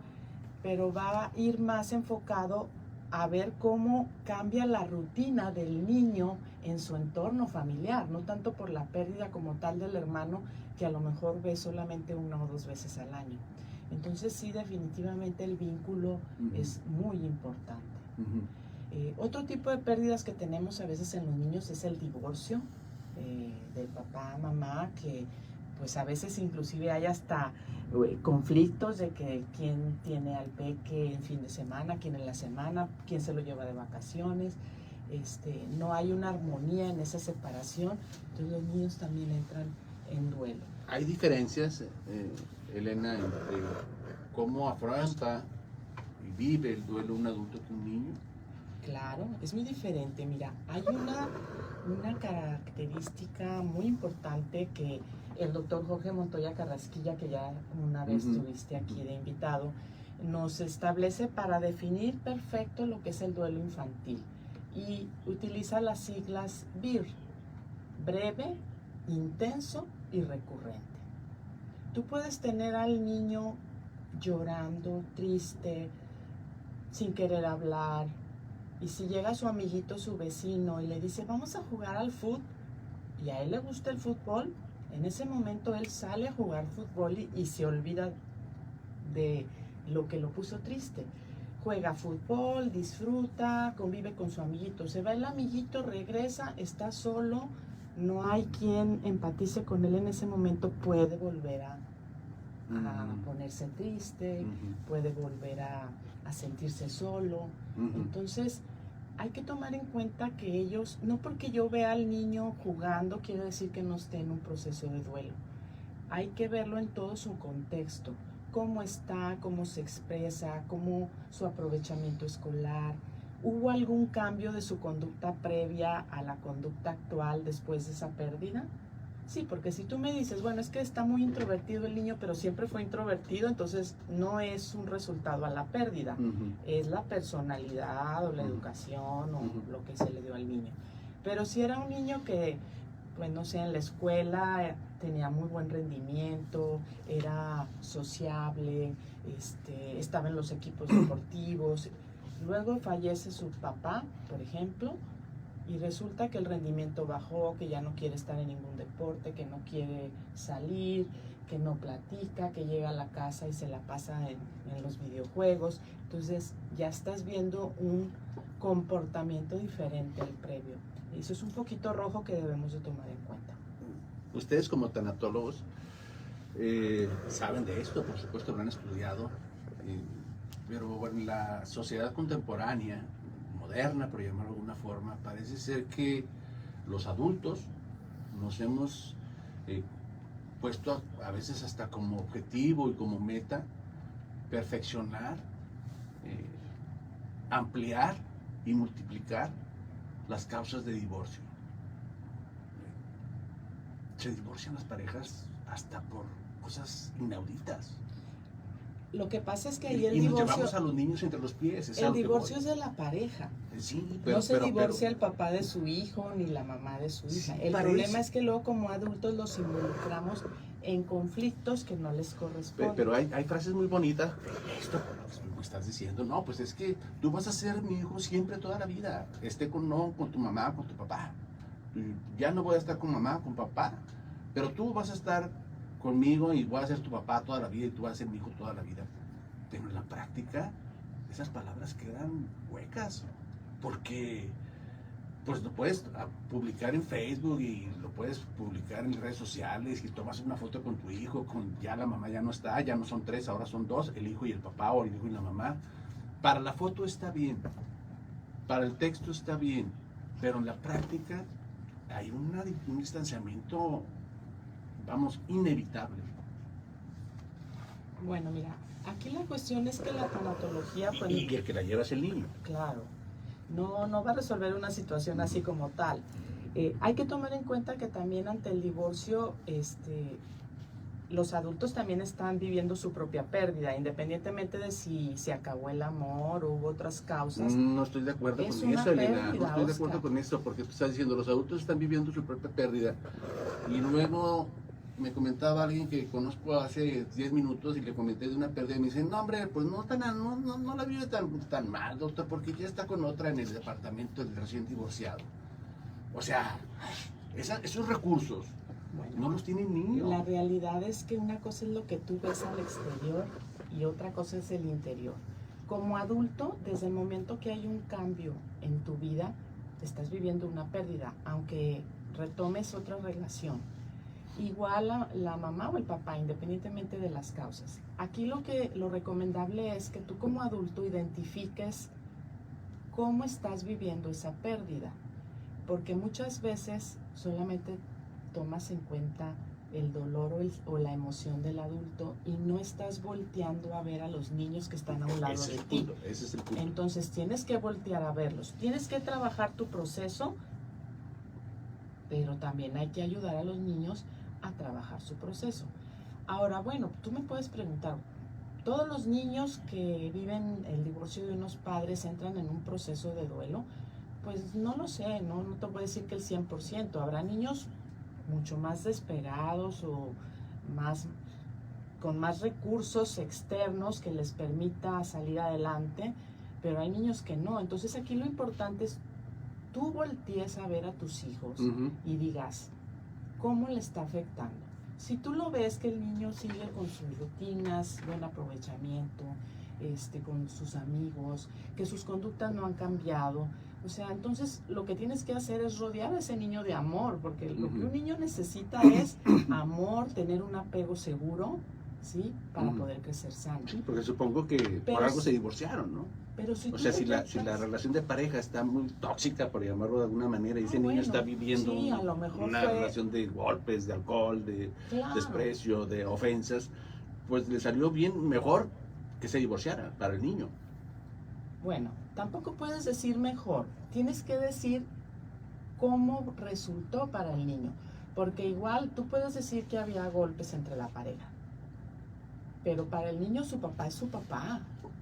pero va a ir más enfocado a ver cómo cambia la rutina del niño en su entorno familiar, no tanto por la pérdida como tal del hermano, que a lo mejor ve solamente 1 o 2 veces al año. Entonces sí, definitivamente el vínculo es muy importante. Otro tipo de pérdidas que tenemos a veces en los niños es el divorcio del papá, mamá, que pues a veces inclusive hay hasta conflictos de que quién tiene al peque en fin de semana, quién en la semana, quién se lo lleva de vacaciones. No hay una armonía en esa separación, entonces los niños también entran en duelo. Hay diferencias, Elena, entre cómo afronta y vive el duelo un adulto que un niño. Claro, es muy diferente. Mira, hay una característica muy importante que el doctor Jorge Montoya Carrasquilla, que ya una vez estuviste aquí de invitado, nos establece para definir perfecto lo que es el duelo infantil, y utiliza las siglas BIR: breve, intenso y recurrente. Tú puedes tener al niño llorando, triste, sin querer hablar, y si llega su amiguito, su vecino, y le dice vamos a jugar al fútbol, y a él le gusta el fútbol, en ese momento él sale a jugar fútbol y se olvida de lo que lo puso triste. Juega fútbol, disfruta, convive con su amiguito. Se va el amiguito, regresa, está solo, no hay quien empatice con él en ese momento, puede volver a ponerse triste, puede volver a sentirse solo. Entonces hay que tomar en cuenta que ellos, no porque yo vea al niño jugando quiere decir que no esté en un proceso de duelo. Hay que verlo en todo su contexto, cómo está, cómo se expresa, cómo su aprovechamiento escolar. ¿Hubo algún cambio de su conducta previa a la conducta actual después de esa pérdida? Sí, porque si tú me dices, bueno, es que está muy introvertido el niño, pero siempre fue introvertido, entonces no es un resultado a la pérdida, es la personalidad o la educación o lo que se le dio al niño. Pero si era un niño que, pues no sé, en la escuela tenía muy buen rendimiento, era sociable, estaba en los equipos deportivos, luego fallece su papá, por ejemplo, y resulta que el rendimiento bajó, que ya no quiere estar en ningún deporte, que no quiere salir, que no platica, que llega a la casa y se la pasa en los videojuegos. Entonces ya estás viendo un comportamiento diferente al previo. Y eso es un poquito rojo que debemos de tomar en cuenta. Ustedes como tanatólogos saben de esto, por supuesto lo han estudiado, pero en la sociedad contemporánea, moderna, por llamarlo de alguna forma, parece ser que los adultos nos hemos puesto a veces hasta como objetivo y como meta perfeccionar, ampliar y multiplicar las causas de divorcio. Se divorcian las parejas hasta por cosas inauditas. Lo que pasa es que ahí el Y nos divorcio, llevamos a los niños entre los pies. el divorcio es de la pareja. Sí, No se divorcia el papá de su hijo ni la mamá de su hija. El problema es que luego como adultos los involucramos en conflictos que no les corresponden. Pero hay frases muy bonitas. Esto me estás diciendo, no, pues es que tú vas a ser mi hijo siempre, toda la vida. Esté con tu mamá, con tu papá. Ya no voy a estar con mamá, con papá, pero tú vas a estar conmigo y voy a ser tu papá toda la vida y tú vas a ser mi hijo toda la vida. Pero en la práctica, esas palabras quedan huecas, porque pues lo puedes publicar en Facebook y lo puedes publicar en redes sociales y tomas una foto con tu hijo, ya la mamá ya no está, ya no son 3, ahora son 2, el hijo y el papá o el hijo y la mamá. Para la foto está bien, para el texto está bien, pero en la práctica hay un distanciamiento, vamos, inevitable. Bueno, mira, aquí la cuestión es que la tanatología... Pues, y el que la lleva es el niño. Claro, no va a resolver una situación así como tal. Hay que tomar en cuenta que también ante el divorcio, los adultos también están viviendo su propia pérdida, independientemente de si se acabó el amor o hubo otras causas. No estoy de acuerdo Es con una eso, Elena. pérdida, No estoy de acuerdo Oscar. con eso, porque tú estás diciendo, los adultos están viviendo su propia pérdida. Y luego me comentaba alguien que conozco hace 10 minutos y le comenté de una pérdida y me dice, no, hombre, pues no la vive tan mal, doctor, porque ya está con otra en el departamento del recién divorciado. O sea, esos recursos Bueno, no los tiene el niño. la realidad es que una cosa es lo que tú ves al exterior y otra cosa es el interior. Como adulto, desde el momento que hay un cambio en tu vida, estás viviendo una pérdida, aunque retomes otra relación. Igual la mamá o el papá, independientemente de las causas. Aquí lo recomendable es que tú como adulto identifiques cómo estás viviendo esa pérdida, porque muchas veces solamente tomas en cuenta el dolor o la emoción del adulto y no estás volteando a ver a los niños que están a un lado de ti. Ese es el punto. Entonces tienes que voltear a verlos, tienes que trabajar tu proceso, pero también hay que ayudar a los niños a trabajar su proceso. Ahora, bueno, tú me puedes preguntar, ¿todos los niños que viven el divorcio de unos padres entran en un proceso de duelo? Pues no lo sé, no te voy a decir que el 100%. Habrá niños mucho más despegados o con más recursos externos que les permita salir adelante, pero hay niños que no. Entonces aquí lo importante es tú voltees a ver a tus hijos y digas, ¿cómo le está afectando? Si tú lo ves que el niño sigue con sus rutinas, buen aprovechamiento, con sus amigos, que sus conductas no han cambiado, o sea, entonces lo que tienes que hacer es rodear a ese niño de amor, porque lo que un niño necesita es amor, tener un apego seguro, ¿sí? Para poder crecer sano. Sí, porque supongo que por algo se divorciaron, ¿no? Pero si o sea, si la relación de pareja está muy tóxica, por llamarlo de alguna manera, y ese niño está viviendo sí, a lo mejor una relación de golpes, de alcohol, de desprecio, de ofensas, pues le salió bien, mejor que se divorciara para el niño. Bueno, tampoco puedes decir mejor, tienes que decir cómo resultó para el niño, porque igual tú puedes decir que había golpes entre la pareja, pero para el niño su papá es su papá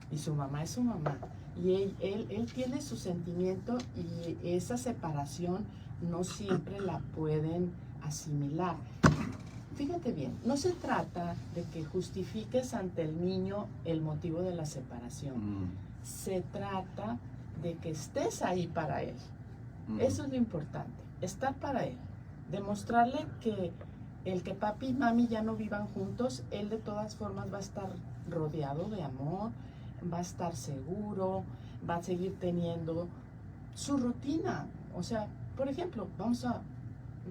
y su mamá es su mamá, y él tiene su sentimiento y esa separación no siempre la pueden asimilar. Fíjate bien, no se trata de que justifiques ante el niño el motivo de la separación. Se trata de que estés ahí para él. Eso es lo importante, estar para él. Demostrarle que el que papi y mami ya no vivan juntos, él de todas formas va a estar rodeado de amor, va a estar seguro, va a seguir teniendo su rutina. O sea, por ejemplo, vamos a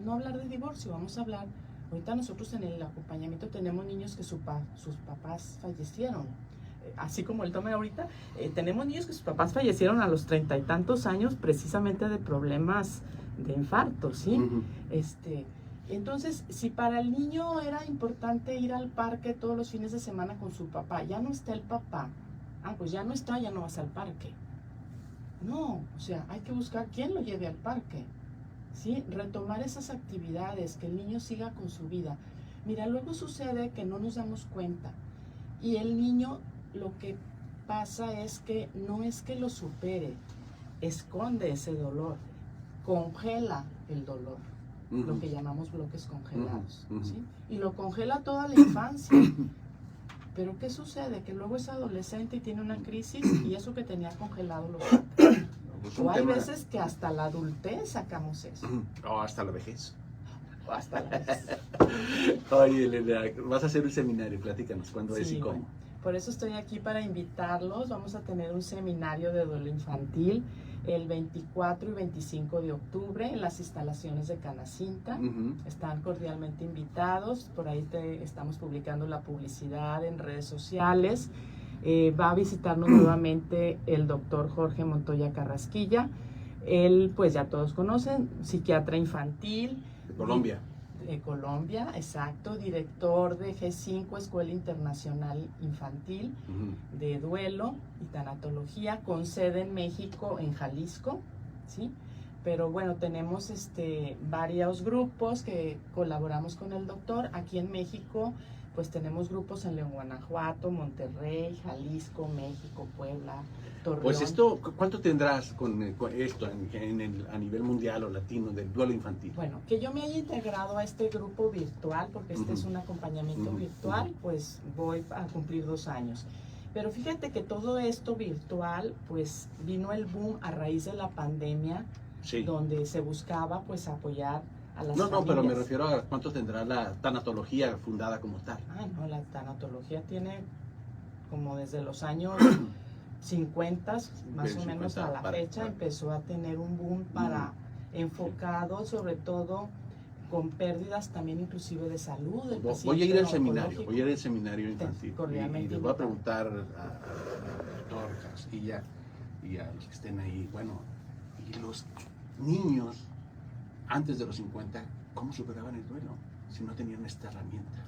no hablar de divorcio, vamos a hablar, ahorita nosotros en el acompañamiento tenemos niños que sus papás fallecieron. Así como el tome ahorita, tenemos niños que sus papás fallecieron a los 30 y tantos años precisamente de problemas de infarto, ¿sí? Entonces, si para el niño era importante ir al parque todos los fines de semana con su papá, ya no está el papá, pues ya no está, ya no vas al parque. No, o sea, hay que buscar quién lo lleve al parque, ¿sí? Retomar esas actividades, que el niño siga con su vida. Mira, luego sucede que no nos damos cuenta Y el niño lo que pasa es que no es que lo supere, esconde ese dolor, congela el dolor, lo que llamamos bloques congelados, ¿sí? Y lo congela toda la infancia. Pero ¿qué sucede? Que luego es adolescente y tiene una crisis y eso que tenía congelado lo saca. Pues O hay veces que hasta la adultez sacamos eso. O hasta la vejez. O hasta la vejez. Oye, Elena, vas a hacer un seminario, platícanos, ¿cuándo es y cómo? Bueno, por eso estoy aquí para invitarlos. Vamos a tener un seminario de duelo infantil el 24 y 25 de octubre en las instalaciones de Canacinta. Están cordialmente invitados. Por ahí estamos publicando la publicidad en redes sociales. Va a visitarnos nuevamente el doctor Jorge Montoya Carrasquilla. Él, pues ya todos conocen, psiquiatra infantil. De Colombia. De Colombia, exacto, director de G5, Escuela Internacional Infantil de Duelo y Tanatología, con sede en México, en Jalisco, ¿sí? Pero bueno, tenemos varios grupos que colaboramos con el doctor. Aquí en México, pues tenemos grupos en León, Guanajuato, Monterrey, Jalisco, México, Puebla, Torreón. Pues esto, ¿cuánto tendrás con esto a nivel mundial o latino del duelo infantil? Bueno, que yo me haya integrado a este grupo virtual, porque este es un acompañamiento virtual, pues voy a cumplir 2 años. Pero fíjate que todo esto virtual, pues vino el boom a raíz de la pandemia, Sí. donde se buscaba pues apoyar a las No, familias. pero me refiero a cuánto tendrá la tanatología fundada como tal. No, la tanatología tiene como desde los años 50, más o menos a la fecha, empezó a tener un boom para enfocado sobre todo con pérdidas también inclusive de salud. Voy a ir al seminario, infantil Cordialmente y les voy a preguntar al doctor Carrasquilla y a los que estén ahí, bueno, y los niños antes de los 50, ¿cómo superaban el duelo si no tenían esta herramienta?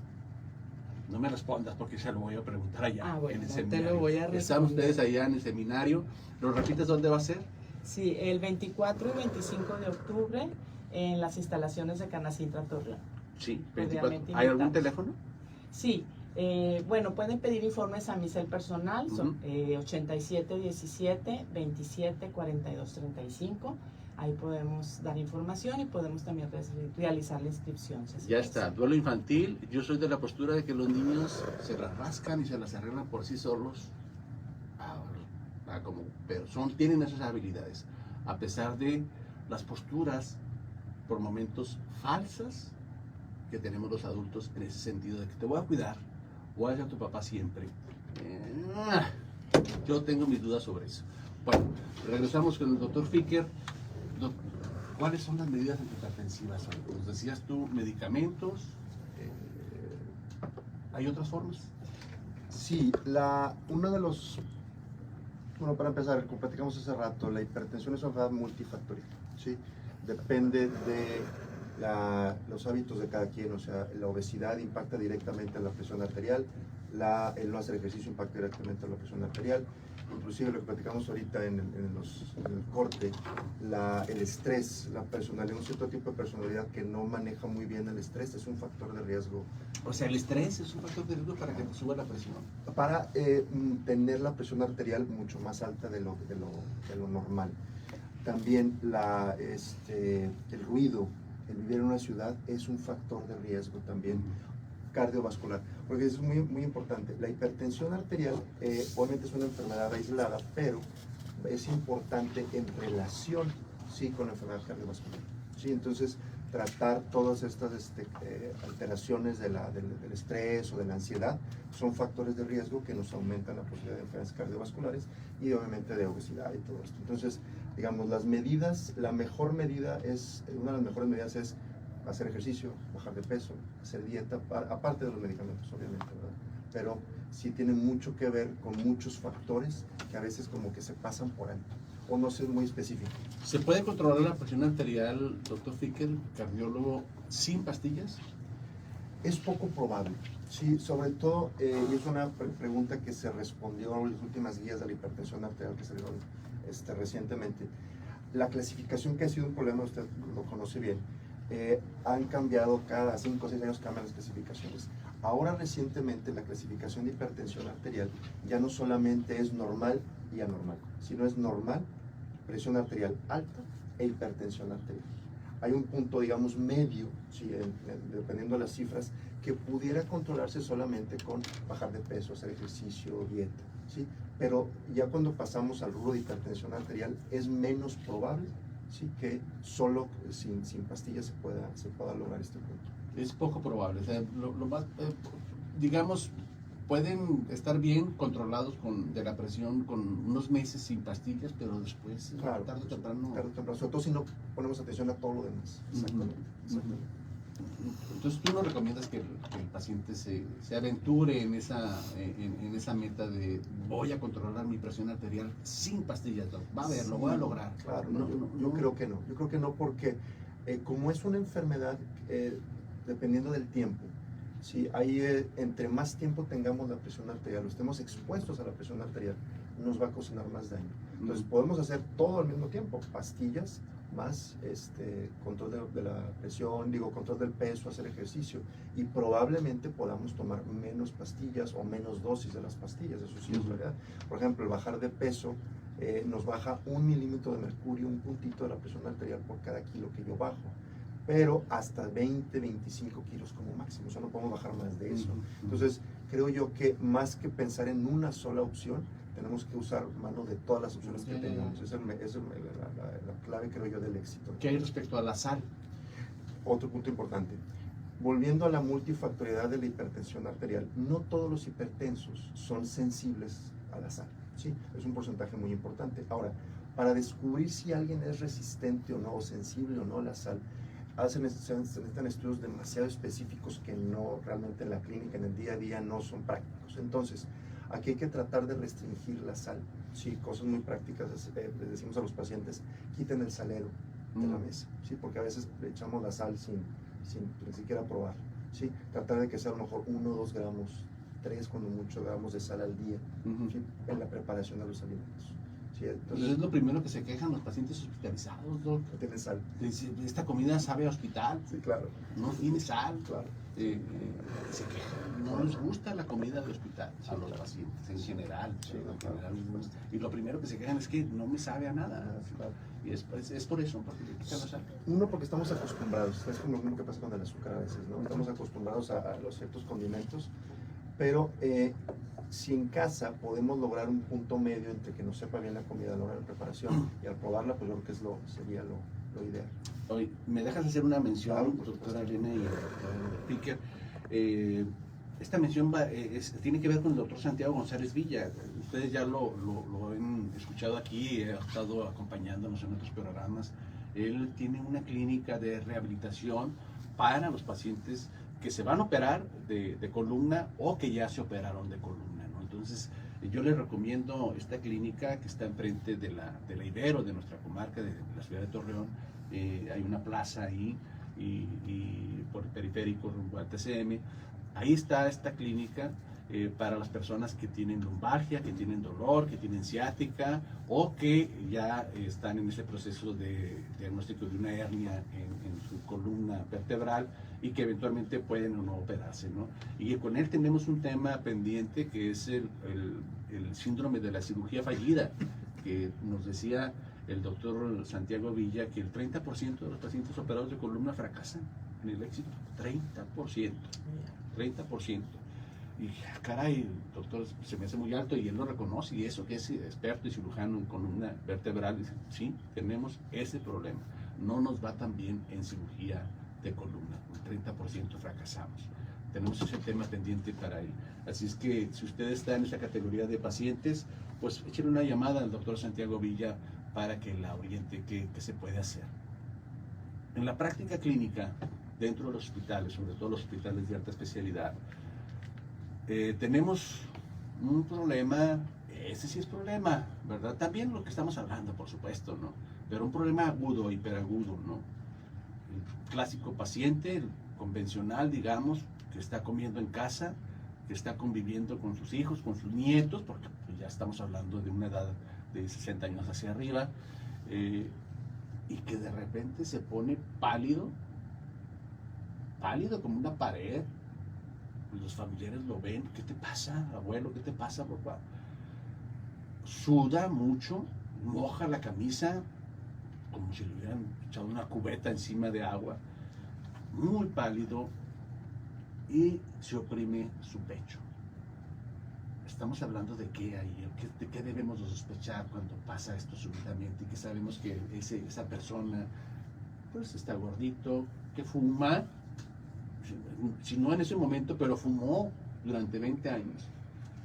No me respondas porque se lo voy a preguntar allá bueno, en el te seminario. lo voy a responder. ¿Están ustedes allá en el seminario? ¿Lo repites dónde va a ser? Sí, el 24 y 25 de octubre en las instalaciones de Canacintra Torreón. Sí, 24. Cordialmente ¿Hay algún invitados. teléfono? Sí, bueno, pueden pedir informes a mi cel personal, son 8717 27 42 35. Ahí podemos dar información y podemos también realizar la inscripción. Ya está, duelo infantil. Yo soy de la postura de que los niños se las rascan y se las arreglan por sí solos, pero tienen esas habilidades, a pesar de las posturas por momentos falsas que tenemos los adultos en ese sentido de que te voy a cuidar, voy a ser tu papá siempre. Yo tengo mis dudas sobre eso. Bueno, regresamos con el doctor Ficker. ¿Cuáles son las medidas antihipertensivas? Nos decías tú, medicamentos. ¿Hay otras formas? Sí, uno de los... Bueno, para empezar, como platicamos hace rato, la hipertensión es una enfermedad multifactorial, ¿sí? Depende de los hábitos de cada quien, o sea, la obesidad impacta directamente en la presión arterial, el no hacer ejercicio impacta directamente en la presión arterial, inclusive lo que platicamos ahorita en el corte, el estrés, la personalidad, un cierto tipo de personalidad que no maneja muy bien el estrés es un factor de riesgo. O sea, el estrés es un factor de riesgo para que te suba la presión. Para tener la presión arterial mucho más alta de lo normal. También el ruido, el vivir en una ciudad es un factor de riesgo también cardiovascular, porque es muy, muy importante. La hipertensión arterial obviamente es una enfermedad aislada, pero es importante en relación, sí, con la enfermedad cardiovascular. Sí, entonces tratar todas estas alteraciones del estrés o de la ansiedad son factores de riesgo que nos aumentan la posibilidad de enfermedades cardiovasculares y obviamente de obesidad y todo esto. Entonces, digamos, las medidas, una de las mejores medidas es hacer ejercicio, bajar de peso, hacer dieta, aparte de los medicamentos, obviamente, ¿verdad? Pero sí tiene mucho que ver con muchos factores que a veces como que se pasan por alto o no ser muy específico. ¿Se puede controlar la presión arterial, doctor Ficker, cardiólogo, sin pastillas? Es poco probable, sí, sobre todo, y es una pregunta que se respondió en las últimas guías de la hipertensión arterial que salieron recientemente. La clasificación, que ha sido un problema, usted lo conoce bien, han cambiado cada 5 o 6 años, cambian las clasificaciones. Ahora recientemente la clasificación de hipertensión arterial ya no solamente es normal y anormal, sino es normal, presión arterial alta e hipertensión arterial. Hay un punto, digamos, medio, ¿sí? Dependiendo de las cifras, que pudiera controlarse solamente con bajar de peso, hacer ejercicio, dieta, ¿sí? Pero ya cuando pasamos al rubro de hipertensión arterial es menos probable, ¿sí? Que solo sin pastillas se pueda lograr este punto. Es poco probable. O sea, lo más, digamos, pueden estar bien controlados de la presión con unos meses sin pastillas, pero después, Claro, tarde o temprano. Tarde o temprano, sobre todo si no ponemos atención a todo lo demás. Exactamente. Exactamente. Entonces, ¿tú no recomiendas que el paciente se aventure en esa meta de voy a controlar mi presión arterial sin pastillas? Va a ver, lo voy a lograr. Claro, yo creo que no. Yo creo que no porque como es una enfermedad, dependiendo del tiempo, ¿sí? Ahí, entre más tiempo tengamos la presión arterial o estemos expuestos a la presión arterial, nos va a ocasionar más daño. Entonces podemos hacer todo al mismo tiempo, pastillas, más control de la presión, control del peso, hacer ejercicio, y probablemente podamos tomar menos pastillas o menos dosis de las pastillas, eso sí es verdad. Por ejemplo, el bajar de peso nos baja 1 milímetro de mercurio, un puntito de la presión arterial por cada kilo que yo bajo, pero hasta 20, 25 kilos como máximo, o sea, no podemos bajar más de eso. Entonces, creo yo que más que pensar en una sola opción, tenemos que usar mano de todas las opciones que tengamos. Esa es la clave, creo yo, del éxito. ¿Qué hay respecto a la sal? Otro punto importante. Volviendo a la multifactoriedad de la hipertensión arterial, no todos los hipertensos son sensibles a la sal, ¿sí? Es un porcentaje muy importante. Ahora, para descubrir si alguien es resistente o no, o sensible o no a la sal, se necesitan estudios demasiado específicos que no realmente en la clínica, en el día a día, no son prácticos. Entonces, aquí hay que tratar de restringir la sal. Sí, cosas muy prácticas, les decimos a los pacientes, quiten el salero de la mesa, ¿sí? Porque a veces le echamos la sal sin ni siquiera probar, ¿sí? Tratar de que sea a lo mejor 1 o 2 gramos, 3 cuando mucho gramos de sal al día, ¿sí? En la preparación de los alimentos. ¿Sí? Entonces, es lo primero que se quejan los pacientes hospitalizados, ¿no? No tiene sal. Esta comida sabe a hospital. Sí, claro. No tiene sal. Claro. Se quejan. No les gusta la comida de hospital a los pacientes en general. Sí, en claro. general. Y lo primero que se quejan es que no me sabe a nada. Claro. Y es por eso, porque le quitan la sal. Uno, porque estamos acostumbrados, es como lo mismo que pasa con el azúcar a veces, ¿no? Estamos acostumbrados a los ciertos condimentos, pero si en casa podemos lograr un punto medio entre que nos sepa bien la comida a la hora de la preparación y al probarla, pues yo creo que sería lo ideal. Oye, ¿me dejas hacer una mención, Claro, por doctora supuesto. Elena y Picker? Esta mención tiene que ver con el doctor Santiago González Villa. Ustedes ya lo han escuchado aquí, ha estado acompañándonos en otros programas. Él tiene una clínica de rehabilitación para los pacientes que se van a operar de columna o que ya se operaron de columna, ¿no? Entonces, yo les recomiendo esta clínica que está enfrente de la Ibero, de nuestra comarca, de la ciudad de Torreón. Hay una plaza ahí y por el periférico rumbo al TCM. Ahí está esta clínica para las personas que tienen lumbalgia, que tienen dolor, que tienen ciática o que ya están en ese proceso de diagnóstico de una hernia en su columna vertebral y que eventualmente pueden o no operarse, ¿no? Y con él tenemos un tema pendiente que es el síndrome de la cirugía fallida, que nos decía el doctor Santiago Villa que el 30% de los pacientes operados de columna fracasan en el éxito. 30%. 30%. Y caray, doctor, se me hace muy alto, y él lo reconoce, y eso que es experto y cirujano en columna vertebral, dice, sí, tenemos ese problema. No nos va tan bien en cirugía de columna, un 30% fracasamos. Tenemos ese tema pendiente para él. Así es que si usted está en esa categoría de pacientes, pues échale una llamada al doctor Santiago Villa para que la oriente qué se puede hacer. En la práctica clínica, dentro de los hospitales, sobre todo los hospitales de alta especialidad, tenemos un problema, ese sí es problema, ¿verdad? También lo que estamos hablando, por supuesto, ¿no? Pero un problema agudo, hiperagudo, ¿no? El clásico paciente, el convencional, digamos, que está comiendo en casa, que está conviviendo con sus hijos, con sus nietos, porque pues, ya estamos hablando de una edad de 60 años hacia arriba, y que de repente se pone pálido como una pared, pues los familiares lo ven. ¿Qué te pasa, abuelo? ¿Qué te pasa, papá? Suda mucho, moja la camisa como si le hubieran echado una cubeta encima de agua, muy pálido, y se oprime su pecho. Estamos hablando de qué hay, de qué debemos de sospechar cuando pasa esto súbitamente, y que sabemos que esa persona pues está gordito, que fuma, si no en ese momento, pero fumó durante 20 años,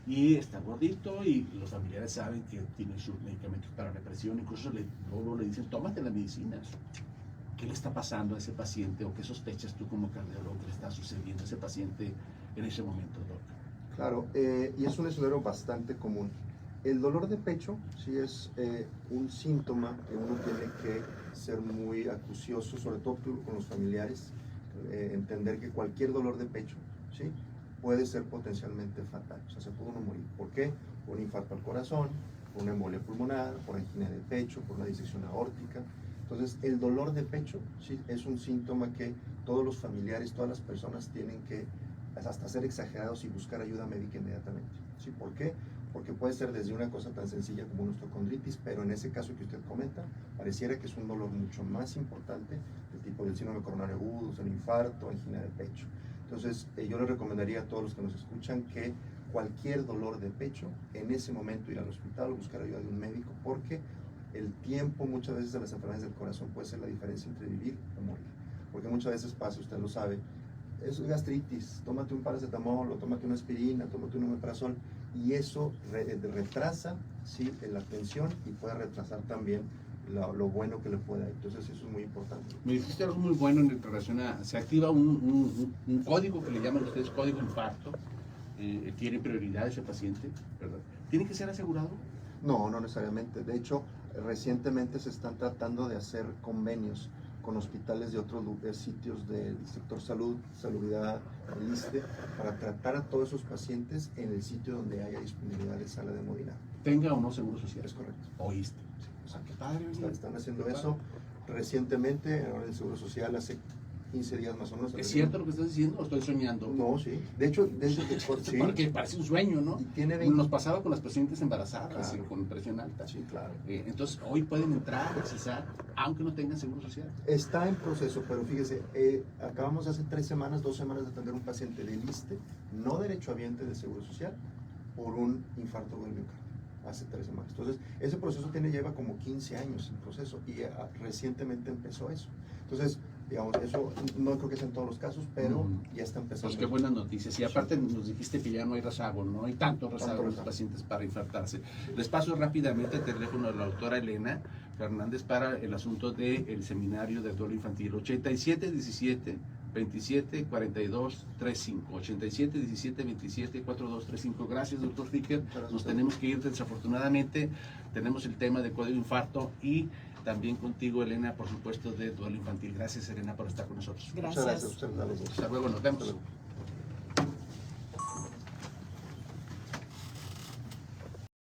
y está gordito, y los familiares saben que tiene sus medicamentos para la presión, incluso luego le dicen, tómate las medicinas. ¿Qué le está pasando a ese paciente, o qué sospechas tú como cardiólogo que le está sucediendo a ese paciente en ese momento, doctor? Claro, y es un escenario bastante común. El dolor de pecho sí es un síntoma que uno tiene que ser muy acucioso, sobre todo con los familiares, entender que cualquier dolor de pecho, ¿sí?, puede ser potencialmente fatal. O sea, se puede uno morir. ¿Por qué? Por un infarto al corazón, por una embolia pulmonar, por angina de pecho, por una disección aórtica. Entonces, el dolor de pecho, ¿sí?, es un síntoma que todos los familiares, todas las personas tienen que hasta ser exagerados y buscar ayuda médica inmediatamente. ¿Sí? ¿Por qué? Porque puede ser desde una cosa tan sencilla como una osteocondritis, pero en ese caso que usted comenta, pareciera que es un dolor mucho más importante, del tipo del síndrome coronario agudo, un infarto, angina de pecho. Entonces, yo le recomendaría a todos los que nos escuchan que cualquier dolor de pecho, en ese momento ir al hospital o buscar ayuda de un médico, porque el tiempo muchas veces de las enfermedades del corazón puede ser la diferencia entre vivir o morir. Porque muchas veces pasa, usted lo sabe, es gastritis, tómate un paracetamol, o tómate una aspirina, tómate un omeprazol, y eso retrasa, ¿sí?, la atención, y puede retrasar también lo bueno que le pueda. Entonces eso es muy importante. Me dijiste algo muy bueno en relación a, se activa un código que le llaman ustedes código infarto, tiene prioridad ese paciente, ¿verdad? ¿Tiene que ser asegurado? No, no necesariamente. De hecho, recientemente se están tratando de hacer convenios con hospitales de otros sitios del sector salud, salubridad, el ISSSTE, para tratar a todos esos pacientes en el sitio donde haya disponibilidad de sala de hemodinamia. Tenga o no seguro social. Es correcto. O ISSSTE. O sea, qué padre. Están haciendo eso recientemente, ahora el Seguro Social hace 15 días más o menos. ¿Es cierto lo que estás diciendo o estoy soñando? No, sí. De hecho sí. Porque parece un sueño, ¿no? Y tiene Nos pasaba con las pacientes embarazadas, claro, con presión alta. Sí, claro. Entonces, hoy pueden entrar, accesar, aunque no tengan seguro social. Está en proceso, pero fíjese, acabamos hace 2 semanas de atender a un paciente del ISSSTE, no derechohabiente de Seguro Social, por un infarto del miocardio, hace 3 semanas. Entonces, ese proceso lleva como 15 años en proceso, y recientemente empezó eso. Entonces, digamos, eso no creo que sea en todos los casos, pero ya está empezando. Pues qué buenas noticias. Y aparte nos dijiste que ya no hay rezago, no hay tanto rezago en los pacientes para infartarse. Les paso rápidamente el teléfono de la doctora Elena Fernández para el asunto del seminario de duelo infantil. 8717 27 42 35. 8717 27 42 35. Gracias, doctor Ficker. Nos tenemos que ir, desafortunadamente. Tenemos el tema de código infarto, y también contigo, Elena, por supuesto, de duelo infantil. Gracias, Elena, por estar con nosotros. Gracias. Muchas gracias a ustedes. Hasta luego, nos vemos.